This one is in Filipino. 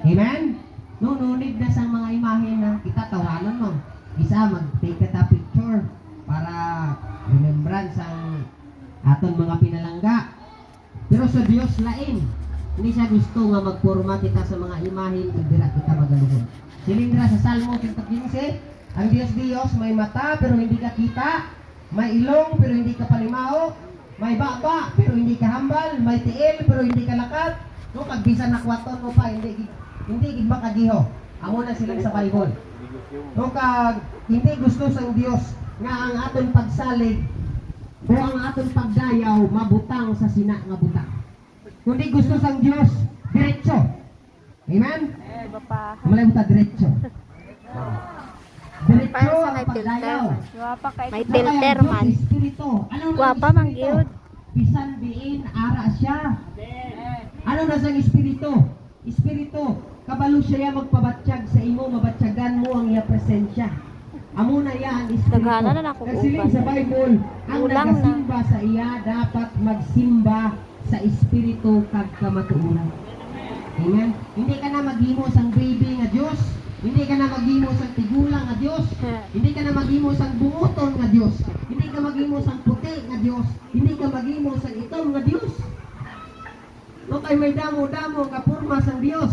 Amen? No, nunid na sa mga imahe na kita tawanan mo. Isa, mag-take ka picture para remembrance ang aton mga pinalangga. Pero sa Dios lain, hindi siya gusto nga magporma kita sa mga imahe na dira kita magaluhod. Silindra sa Salmo 115, ang Diyos may mata pero hindi ka kita, may ilong pero hindi ka palimaho, may baba pero hindi ka hambal, may tiil pero hindi ka lakat. No, kag bisan nakwaton mo pa hindi gid makagiho. Amo na sila sa Bible. No, kag hindi gusto sang Dios nga ang aton pagsalig o ang aton pagdayaw mabutang sa sina nga butang. Kundi gusto sang Dios diretso. Amen? Malay mo ta diretso. Diretso ang pagdayaw. May filter man. Guwapa man gyud. Bisan biin ara siya. Ano na sang espiritu? Espiritu, kabalo siya magpabatsyag sa imo, mabatyagan mo ang iya presensya. Amo na iya ang espiritu. Daghana na ako Kasiling sa Bible, ang Ulang na. nagasimba sa iya dapat magsimba sa espiritu kag kamatuoran. Amen. Hindi ka na maghimo sang baby nga Dios. Hindi ka na maghimo sang tigulang nga Dios. Hindi ka na maghimo sang bunguton nga Dios. Hindi ka maghimo sang puti nga Dios. Hindi ka maghimo sang itom nga Dios. No kay may damo-damo nga porma sang Dios.